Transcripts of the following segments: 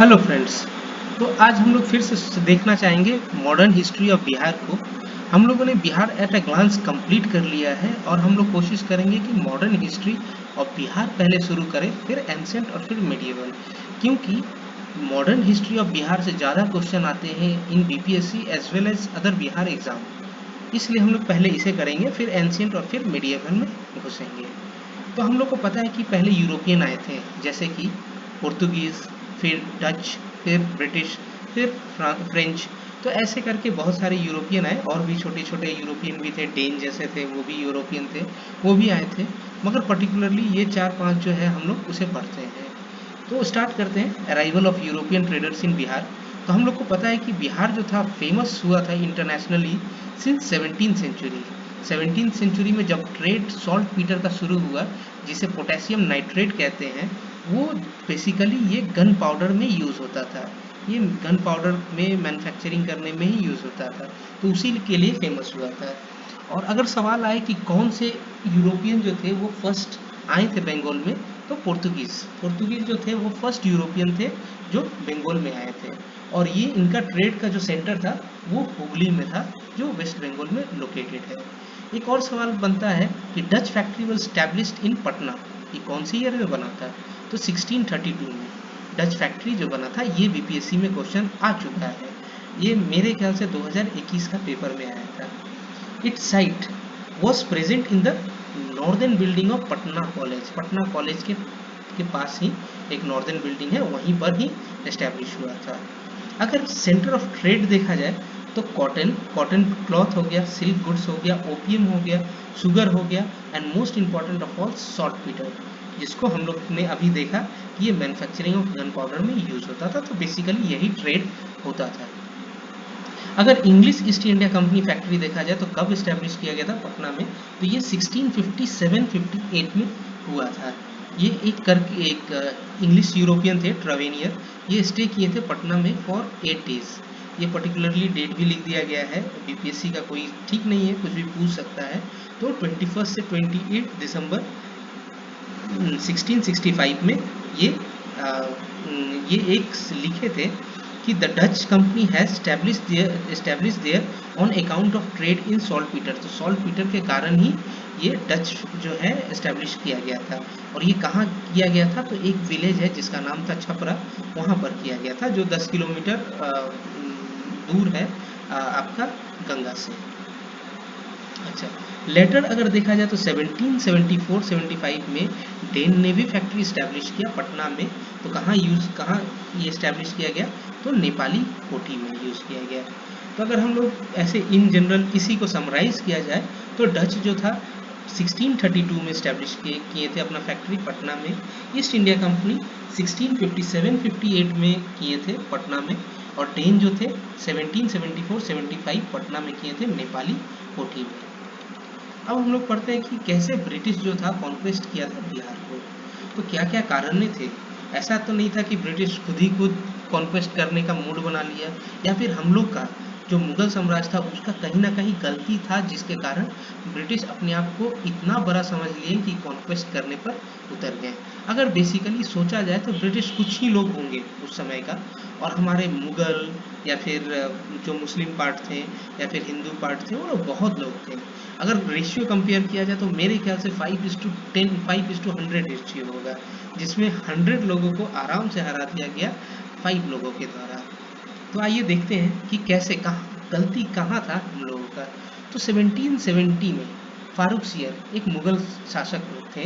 Hello friends. तो आज हम लोग फिर से देखना चाहेंगे मॉडर्न हिस्ट्री ऑफ बिहार को। हम लोगों ने Bihar at a glance complete कर लिया है और हम लोग कोशिश करेंगे कि मॉडर्न हिस्ट्री ऑफ बिहार पहले शुरू करें, फिर एंसेंट और फिर मेडिएवल। क्योंकि मॉडर्न हिस्ट्री ऑफ बिहार से ज़्यादा क्वेश्चन आते हैं in BPSC as well as other Bihar exam. इसलिए हम लोग पहले इसे करेंगे, फिर एंशियंट और फिर मेडिएवल में घुसेंगे। तो हम लोग को पता है कि पहले यूरोपियन आए थे, जैसे कि पुर्तगीज़, फिर डच, फिर ब्रिटिश, फिर फ्रेंच। तो ऐसे करके बहुत सारे यूरोपियन आए, और भी छोटे छोटे यूरोपियन भी थे, डेन जैसे थे, वो भी यूरोपियन थे, वो भी आए थे। मगर पर्टिकुलरली ये चार पांच जो है हम लोग उसे पढ़ते हैं। तो स्टार्ट करते हैं अराइवल ऑफ यूरोपियन ट्रेडर्स इन बिहार। तो हम लोग को पता है कि बिहार जो था फेमस हुआ था internationally since 17th century. 17th century में जब ट्रेड सॉल्ट पीटर का शुरू हुआ, जिसे पोटेशियम नाइट्रेट कहते हैं, वो बेसिकली ये गन पाउडर में यूज़ होता था। ये गन पाउडर में मैन्युफैक्चरिंग करने में ही यूज़ होता था, तो उसी के लिए फेमस हुआ था। और अगर सवाल आए कि कौन से यूरोपियन जो थे वो फर्स्ट आए थे बंगाल में, तो पुर्तगीज जो थे वो फर्स्ट यूरोपियन थे जो बंगाल में आए थे। और ये इनका ट्रेड का जो सेंटर था वो हुगली में था, जो वेस्ट बंगाल में लोकेटेड है। एक और सवाल बनता है कि डच फैक्ट्री वॉज स्टैब्लिश्ड इन पटना, ये कौन सी ईयर में बना था? तो 1632 में डच फैक्ट्री जो बना था, ये बीपीएससी में क्वेश्चन आ चुका है। ये मेरे ख्याल से 2021 का पेपर में आया था। Its site was present in the northern building of Patna college. Patna college के पास ही एक नॉर्दर्न बिल्डिंग है, वहीं पर ही एस्टेब्लिश हुआ था। अगर सेंटर ऑफ ट्रेड देखा जाए तो कॉटन कॉटन क्लॉथ हो गया, सिल्क गुड्स हो गया, ओपियम हो गया, शुगर हो गया, and most important of all salt Peter, जिसको हम लोग ने अभी देखा कि ये मैन्युफैक्चरिंग ऑफ गन पाउडर में यूज होता था। तो बेसिकली यही ट्रेड होता था। अगर English east India company factory देखा जाए तो कब इस्टेब्लिश किया गया था पटना में? तो ये 1657-58 में हुआ था। ये एक इंग्लिश यूरोपियन थे, ट्रावेनियर। ये स्टे किए थे पटना में फॉर 8 डेज। ये पर्टिकुलरली डेट भी लिख दिया गया है, बीपीएससी का कोई ठीक नहीं है, कुछ भी पूछ सकता है। तो 21 से 28 दिसंबर 1665 में ये एक लिखे थे कि the Dutch company has established there on account of trade in saltpetre. तो सॉल्ट पीटर के कारण ही ये डच जो है एस्टेब्लिश किया गया था। और ये कहाँ किया गया था? तो एक विलेज है जिसका नाम था छपरा, वहाँ पर किया गया था, जो 10 किलोमीटर दूर है आपका गंगा से। अच्छा, लेटर अगर देखा जाए तो 1774-75 में डेन ने भी फैक्ट्री इस्टेब्लिश किया पटना में। तो कहाँ ये इस्टेब्लिश किया गया? तो नेपाली कोठी में यूज़ किया गया। तो अगर हम लोग ऐसे इन जनरल इसी को समराइज किया जाए तो डच जो था 1632 में इस्टेब्लिश किए थे अपना फैक्ट्री पटना में। ईस्ट इंडिया कंपनी 1657-58 में किए थे पटना में। और डेन जो थे 1774-75 पटना में किए थे नेपाली कोठी में। अब हम लोग पढ़ते हैं कि कैसे ब्रिटिश जो था कॉन्क्वेस्ट किया था बिहार को। तो क्या क्या कारण थे? ऐसा तो नहीं था कि ब्रिटिश खुद ही खुद कॉन्क्वेस्ट करने का मूड बना लिया, या फिर हम लोग का जो मुगल साम्राज्य था उसका कहीं ना कहीं गलती था, जिसके कारण ब्रिटिश अपने आप को इतना बड़ा समझ लिए कि कॉन्क्वेस्ट करने पर उतर गए। अगर बेसिकली सोचा जाए तो ब्रिटिश कुछ ही लोग होंगे उस समय का, और हमारे मुगल या फिर जो मुस्लिम पार्ट थे या फिर हिंदू पार्ट थे, वो लोग बहुत लोग थे। अगर रेशियो कंपेयर किया जाए तो मेरे ख्याल से 5:10 5:100 रेशियो होगा, जिसमें 100 लोगों को आराम से हरा दिया गया 5 लोगों के द्वारा। तो आइए देखते हैं कि कैसे कहाँ गलती कहाँ था हम लोगों का। तो 1770 में फारूक सियर एक मुगल शासक लोग थे,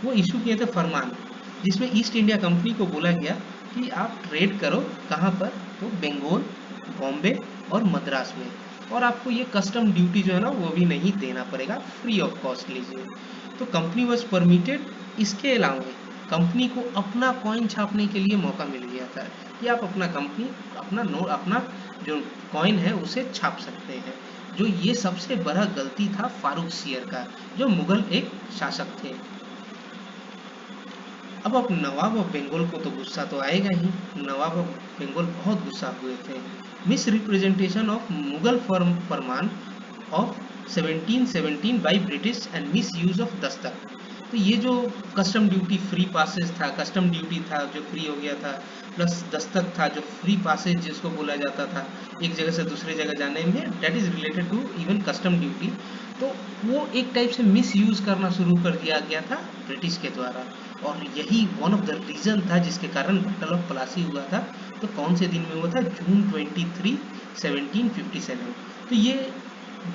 वो इशू किए थे फरमान, जिसमें ईस्ट इंडिया कंपनी को बोला गया कि आप ट्रेड करो कहाँ पर? तो बंगाल, बॉम्बे और मद्रास में, और आपको ये कस्टम ड्यूटी जो है ना वो भी नहीं देना पड़ेगा, फ्री ऑफ कॉस्ट लीजिए। तो कंपनी वॉज परमिटेड। इसके अलावा कंपनी को अपना कॉइन छापने के लिए मौका मिल गया था कि आप अपना कंपनी अपना नोट अपना जो कॉइन है उसे छाप सकते हैं। जो ये सबसे बड़ा गलती था फारूक सियर का, जो मुगल एक शासक थे। अब नवाब ऑफ बंगाल को तो गुस्सा तो आएगा ही। नवाब ऑफ बंगाल बहुत गुस्सा हुए थे। Miss representation of Mughal Farman of 1717 by British and miss use of Dastak. तो ये जो कस्टम ड्यूटी फ्री पासेज था, कस्टम ड्यूटी था जो फ्री हो गया था, प्लस दस्तक था जो फ्री पासेज जिसको बोला जाता था एक जगह से दूसरे जगह जाने में, that is related to even custom duty. तो वो एक टाइप से मिस यूज़ करना शुरू कर दिया गया था ब्रिटिश के द्वारा, और यही वन ऑफ द रीज़न था जिसके कारण बैटल ऑफ प्लासी हुआ था। तो कौन से दिन में हुआ था? जून 23, 1757। तो ये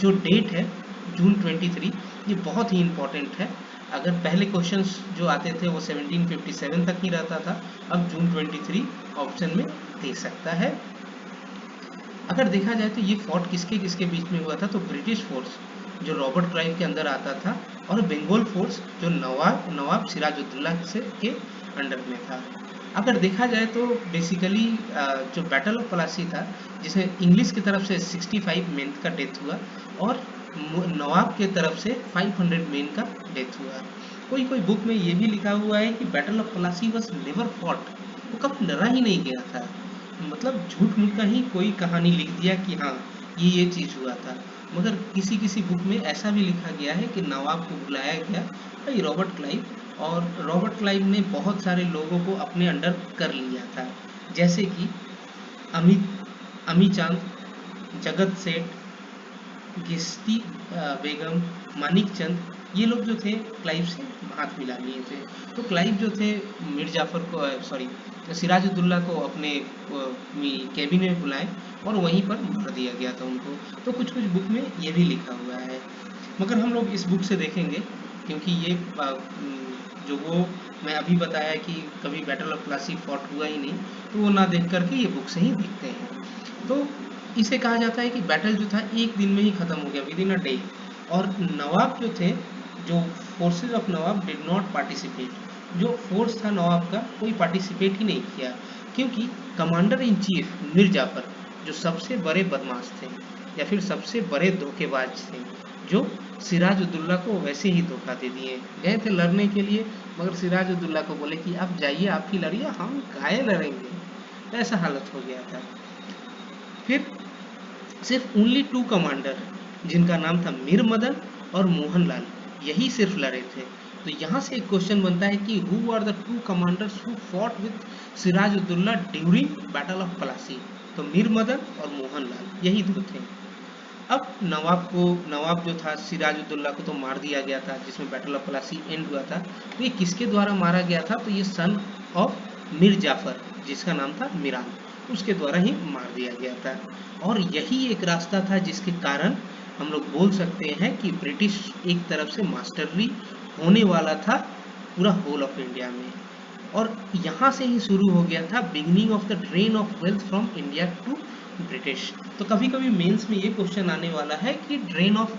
जो डेट है जून 23, ये बहुत ही इम्पोर्टेंट है। अगर पहले क्वेश्चंस जो आते थे वो 1757 तक ही रहता था, अब जून 23 ऑप्शन में दे सकता है। अगर देखा जाए तो ये फोर्ट किसके किसके बीच में हुआ था, तो ब्रिटिश फोर्स जो रॉबर्ट क्लाइव के अंदर आता था, और बंगाल फोर्स जो नवाब सिराजुद्दौला से के अंडर में था। अगर देखा जाए तो बेसिकली जो बैटल ऑफ प्लासी था, जिसमें इंग्लिश की तरफ से 65 मेन का डेथ हुआ और नवाब के तरफ से 500 मेन का डेथ हुआ। कोई कोई बुक में ये भी लिखा हुआ है कि battle of Plassey was never fought, वो कब लड़ा ही नहीं गया था। मतलब झूठ मूठ का ही कोई कहानी लिख दिया कि हाँ ये चीज़ हुआ था। मगर किसी किसी बुक में ऐसा भी लिखा गया है कि नवाब को बुलाया गया भाई रॉबर्ट क्लाइव, और रॉबर्ट क्लाइव ने बहुत सारे लोगों को अपने अंडर कर लिया था, जैसे कि अमित अमी चांद, जगत सेठ, गिश्ती बेगम, मानिक चंद, ये लोग जो थे क्लाइव से हाथ मिला लिए थे। तो क्लाइव जो थे मीर जाफर को, सॉरी, सिराजुद्दौला को अपने कैबिन में बुलाए और वहीं पर मार दिया गया था उनको। तो कुछ कुछ बुक में ये भी लिखा हुआ है, मगर हम लोग इस बुक से देखेंगे क्योंकि ये जो वो मैं अभी बताया कि कभी बैटल ऑफ प्लासी फॉट हुआ ही नहीं, तो वो ना देख करके ये बुक से ही देखते हैं। तो इसे कहा जाता है कि बैटल जो था एक दिन में ही खत्म हो गया, विद इन अ डे। और नवाब जो थे, जो forces of nawab did not participate, जो फोर्स था नवाब का कोई पार्टिसिपेट ही नहीं किया, क्योंकि commander in chief Mir Jafar जो सबसे बड़े बदमाश थे या फिर सबसे बड़े धोखेबाज थे, जो सिराजुद्दौला को वैसे ही धोखा दे दिए। गए थे लड़ने के लिए, मगर सिराजुद्दौला को बोले कि आप जाइए, आप ही लड़िए, हम काहे लड़ेंगे, ऐसा हालत हो गया था। फिर सिर्फ ओनली 2 कमांडर, जिनका नाम था मीर मदन और मोहनलाल, यही सिर्फ लड़े थे। तो यहाँ से एक क्वेश्चन बनता है कि who are the 2 commanders who fought with Sirajuddaula during battle of Plassey? तो मीर मदन और मोहनलाल, यही दो थे। अब नवाब जो था सिराजुद्दौला को तो मार दिया गया था, जिसमें बैटल ऑफ प्लासी एंड हुआ था। तो ये किसके द्वारा मारा गया था? तो ये सन ऑफ मीर जाफर, जिसका नाम था मीरान, उसके द्वारा ही मार दिया गया था। और यही एक रास्ता था जिसके कारण हम लोग बोल सकते हैं कि ब्रिटिश एक तरफ से मास्टरली होने वाला था पूरा होल ऑफ इंडिया में। और यहाँ से ही शुरू हो गया था beginning of the drain of wealth from India to British. तो कभी कभी मेंस में ये क्वेश्चन आने वाला है कि ड्रेन ऑफ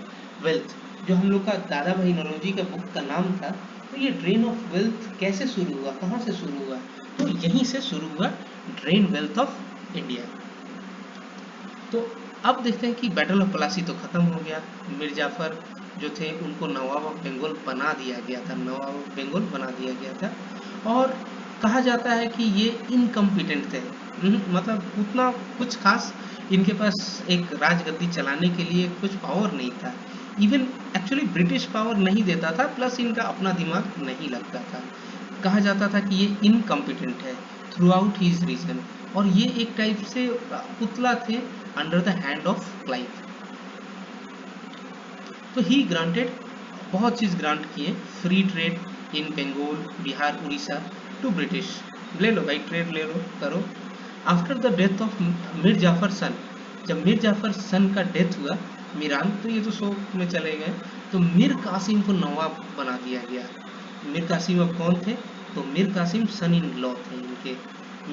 वेल्थ, जो हम लोग का दादा भाई नौरोजी का बुक का नाम था, तो ये ड्रेन ऑफ वेल्थ कैसे शुरू हुआ, कहाँ से शुरू हुआ? तो यहीं से शुरू हुआ ड्रेन वेल्थ ऑफ इंडिया। तो अब देखते हैं कि बैटल ऑफ प्लासी तो ख़त्म हो गया, मीर जाफ़र जो थे उनको नवाब ऑफ बंगाल बना दिया गया था, नवाब ऑफ बंगाल बना दिया गया था। और कहा जाता है कि ये इनकम्पिटेंट थे, मतलब उतना कुछ खास इनके पास एक राजगद्दी चलाने के लिए कुछ पावर नहीं था। इवन एक्चुअली ब्रिटिश पावर नहीं देता था, प्लस इनका अपना दिमाग नहीं लगता था। कहा जाता था कि ये इनकम्पिटेंट है थ्रू आउट हीज रीजन, और ये एक टाइप से पुतला थे under the hand of Clive. तो ही ग्रांटेड बहुत चीज़ ग्रांट किए, free trade in Bengal, Bihar, Orissa to British. ले लो भाई, ट्रेड ले लो, करो। After the death of Mir Jafar son, जब मीर जाफर सन का डेथ हुआ मीरान, तो ये तो शोक में चले गए, तो मीर कासिम को नवाब बना दिया गया। मीर कासिम अब कौन थे? तो मीर कासिम सन इन लॉ थे इनके,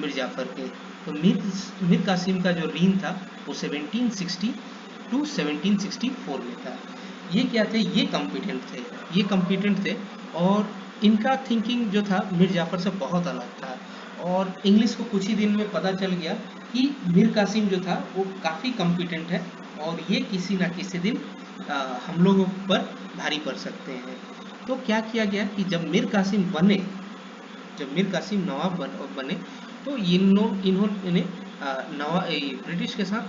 मीर जाफर के। तो मीर कासिम का जो रीन था वो 1760 टू 1764 में था। ये क्या थे? ये कॉम्पिटेंट थे, ये कॉम्पिटेंट थे, और इनका थिंकिंग जो था मीर जाफर से बहुत अलग था। और इंग्लिश को कुछ ही दिन में पता चल गया कि मीर कासिम जो था वो काफ़ी कॉम्पिटेंट है, और ये किसी ना किसी दिन हम लोगों पर भारी पड़ सकते हैं। तो क्या किया गया कि जब मीर कासिम बने, जब मीर कासिम नवाब बने, तो इन्होंने ब्रिटिश के साथ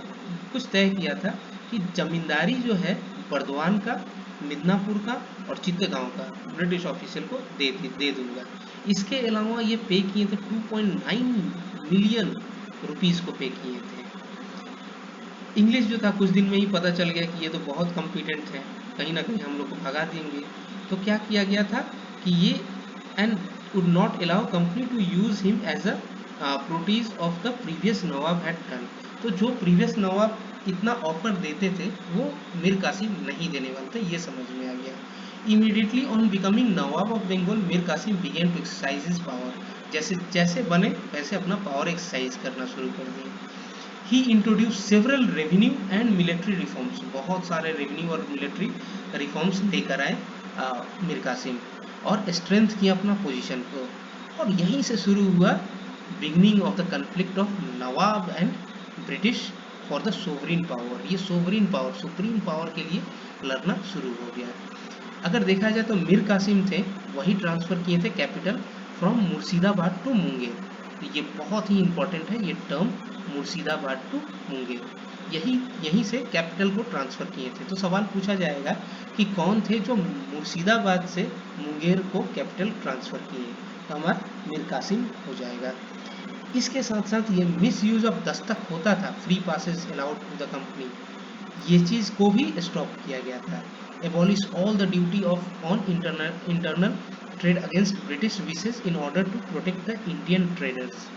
कुछ तय किया था कि जमींदारी जो है बर्दवान का मिदनापुर का और चित्तगांव का ब्रिटिश ऑफिसर को दे दूंगा। इसके अलावा ये पे किए थे 2.9 मिलियन रुपीस को पे किए थे। इंग्लिश जो था कुछ दिन में ही पता चल गया कि ये तो बहुत कॉम्पिटेंट है, कहीं ना कहीं हम लोग को भगा देंगे। तो क्या किया गया था कि ये and would not allow company to use him as a protege of the previous nawab had done. तो जो प्रीवियस नवाब इतना ऑफर देते थे वो मीर कासिम नहीं देने वाले थे, ये समझ में आ गया। Immediately on becoming nawab of Bengal Mir Kasim began to exercise his power. जैसे जैसे बने वैसे अपना पावर एक्सरसाइज करना शुरू कर दिए। He introduced several revenue and military reforms, बहुत सारे रेवेन्यू और मिलिट्री रिफॉर्म्स लेकर आए मीर कासिम, और स्ट्रेंथ किया अपना पोजीशन को। और यहीं से शुरू हुआ beginning of the conflict of Nawab and British for the sovereign power. ये सोवरिन पावर, सुप्रीम पावर के लिए लड़ना शुरू हो गया। अगर देखा जाए तो मीर कासिम थे वही ट्रांसफ़र किए थे capital from Murshidabad to Munger. ये बहुत ही इंपॉर्टेंट है ये टर्म, मुर्शिदाबाद टू मुंगेर, यहीं से कैपिटल को ट्रांसफ़र किए थे। तो सवाल पूछा जाएगा कि कौन थे जो मुर्शिदाबाद से मुंगेर को कैपिटल ट्रांसफ़र किए, तो हमारा मीर कासिम हो जाएगा। इसके साथ साथ ये मिस यूज ऑफ दस्तक होता था, free passes allowed to the company, ये चीज़ को भी स्टॉप किया गया था। Abolish all the duty of on internal trade against British wishes in order to protect the Indian traders.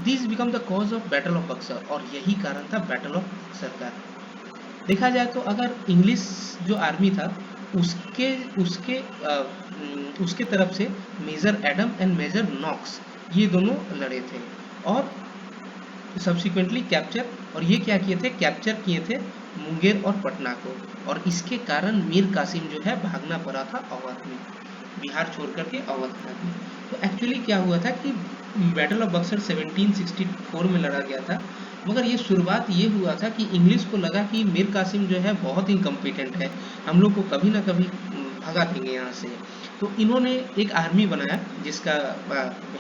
This become the cause of battle of Buxar, और यही कारण था बैटल ऑफ बक्सर का। देखा जाए तो अगर इंग्लिश जो आर्मी था उसके उसके उसके तरफ से major Adam and major Knox ये दोनों लड़े थे और सब्सिक्वेंटली कैप्चर, और ये क्या किए थे, कैप्चर किए थे मुंगेर और पटना को, और इसके कारण मीर कासिम जो है भागना पड़ा था अवध में, बिहार छोड़ करके अवध में। तो एक्चुअली क्या हुआ था कि बैटल ऑफ बक्सर 1764 में लड़ा गया था, मगर ये शुरुआत ये हुआ था कि इंग्लिश को लगा कि मीर कासिम जो है बहुत इनकम्पिटेंट है, हम लोग को कभी ना कभी भगा देंगे यहाँ से। तो इन्होंने एक आर्मी बनाया जिसका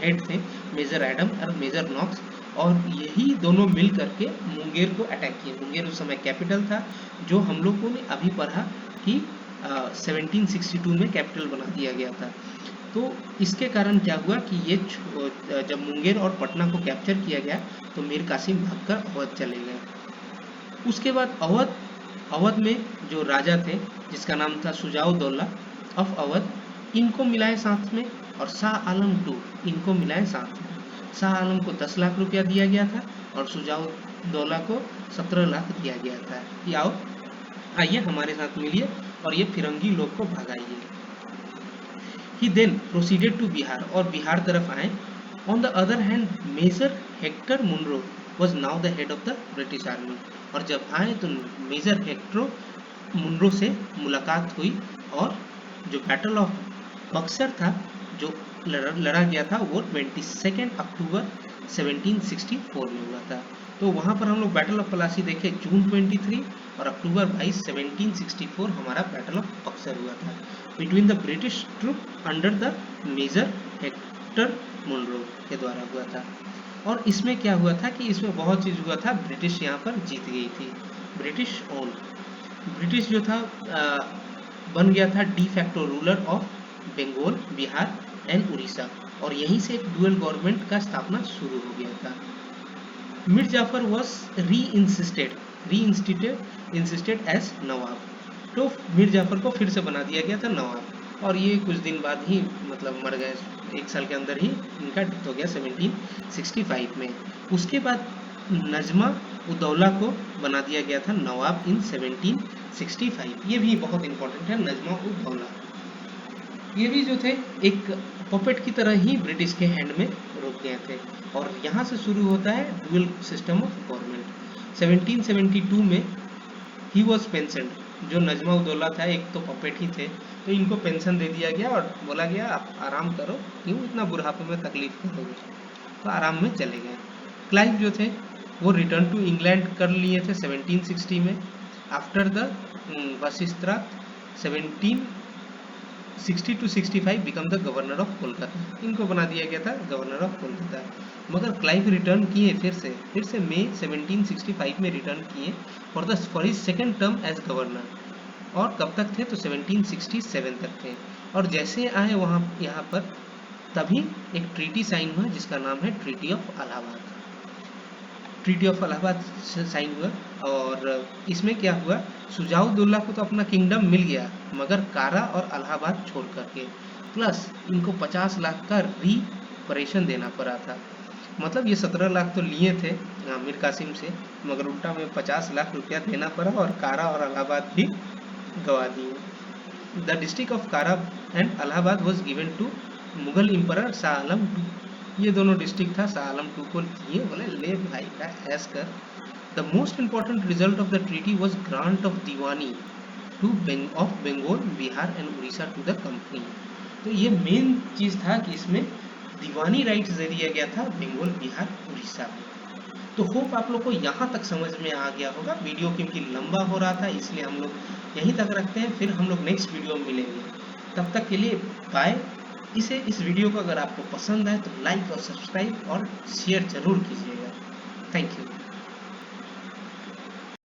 हेड थे मेजर एडम और मेजर नॉक्स, और यही दोनों मिल करके मुंगेर को अटैक किए। मुंगेर उस समय कैपिटल था, जो हम लोगों ने अभी पढ़ा कि 1762 में कैपिटल बना दिया गया था। तो इसके कारण क्या हुआ कि ये जब मुंगेर और पटना को कैप्चर किया गया तो मीर कासिम भागकर अवध चले गए। उसके बाद अवध में जो राजा थे जिसका नाम था शुजाउद्दौला ऑफ अवध, इनको मिलाए साथ में, और शाह आलम टू इनको मिलाए साथ में। शाह आलम को 10 लाख रुपया दिया गया था और शुजाउद्दौला को 17 लाख दिया गया था कि आओ आइए हमारे साथ मिलिए और ये फिरंगी लोग को भगाइए। He then proceeded to Bihar, और बिहार तरफ आए। On the other hand major Hector Munro was now the head of the British army, और जब आए तो मेजर हेक्टर मुनरो से मुलाकात हुई, और जो बैटल ऑफ बक्सर था जो लड़ा गया था वो 22 अक्टूबर 1764 में हुआ था। तो वहाँ पर हम लोग बैटल ऑफ पलासी देखे जून 23 और अक्टूबर 22 1764 हमारा बैटल ऑफ बक्सर हुआ था between the British troop under the major Hector Munro के द्वारा हुआ था। और इसमें क्या हुआ था कि इसमें बहुत चीज़ हुआ था, ब्रिटिश यहाँ पर जीत गई थी, ब्रिटिश ओन। ब्रिटिश जो था बन गया था de facto ruler of Bengal, Bihar and Orissa, और यहीं से एक डुअल गवर्नमेंट का स्थापना शुरू हो गया था। Mir Jafar was insisted as nawab, तो मीर जाफर को फिर से बना दिया गया था नवाब, और ये कुछ दिन बाद ही मतलब मर गए, 1 साल के अंदर ही इनका डेथ हो गया 1765 में। उसके बाद नजमा उदौला को बना दिया गया था नवाब इन 1765। ये भी बहुत इंपॉर्टेंट है, नजमा उदौला ये भी जो थे एक पपेट की तरह ही ब्रिटिश के हैंड में रुक गए थे, और यहाँ से शुरू होता है डुअल सिस्टम ऑफ गवर्नमेंट। 1772 में ही वॉज पेंशन, जो नजमा उदौला था एक तो पपेट ही थे, तो इनको पेंशन दे दिया गया और बोला गया आप आराम करो, क्यों इतना बुढ़ापे में तकलीफ करोगे, तो आराम में चले गए। क्लाइव जो थे वो रिटर्न टू इंग्लैंड कर लिए थे 1760 में, after the Vashishtha 1760 to 65 become the governor of Kolkata, इनको बना दिया गया था गवर्नर ऑफ कोलकाता। मगर क्लाइव रिटर्न किए फिर से मई 1765 में रिटर्न किए for his second term as governor, और कब तक थे तो 1767 तक थे। और जैसे आए वहाँ यहाँ पर तभी एक ट्रीटी साइन हुआ जिसका नाम है treaty of Allahabad. Treaty of Allahabad sign हुआ और इसमें क्या हुआ, शुजाउद्दौला को तो अपना किंगडम मिल गया मगर कारा और इलाहाबाद छोड़ करके, प्लस इनको 50 लाख का रिपरेशन देना पड़ा था। मतलब ये 17 लाख तो लिए थे मीर कासिम से, मगर उल्टा में 50 लाख रुपया देना पड़ा और कारा और इलाहाबाद भी गवा दिए। The district of Kara and Allahabad was given to Mughal emperor Shah Alam too. ये दोनों डिस्ट्रिक्ट था शाह आलम टू को दिए, बोले ले भाई का ऐश कर। The most important result of the treaty was grant of diwani to of Bengal, Bihar and Orissa to the company. तो ये मेन चीज़ था कि इसमें दीवानी राइट्स दे दिया गया था बंगाल, बिहार, उड़ीसा में। तो होप आप लोग को यहाँ तक समझ में आ गया होगा। वीडियो क्योंकि लंबा हो रहा था इसलिए हम लोग यहीं तक रखते हैं, फिर हम लोग नेक्स्ट वीडियो में मिलेंगे। तब तक के लिए बाय। इस वीडियो को अगर आपको पसंद आए तो लाइक और सब्सक्राइब और शेयर जरूर कीजिएगा।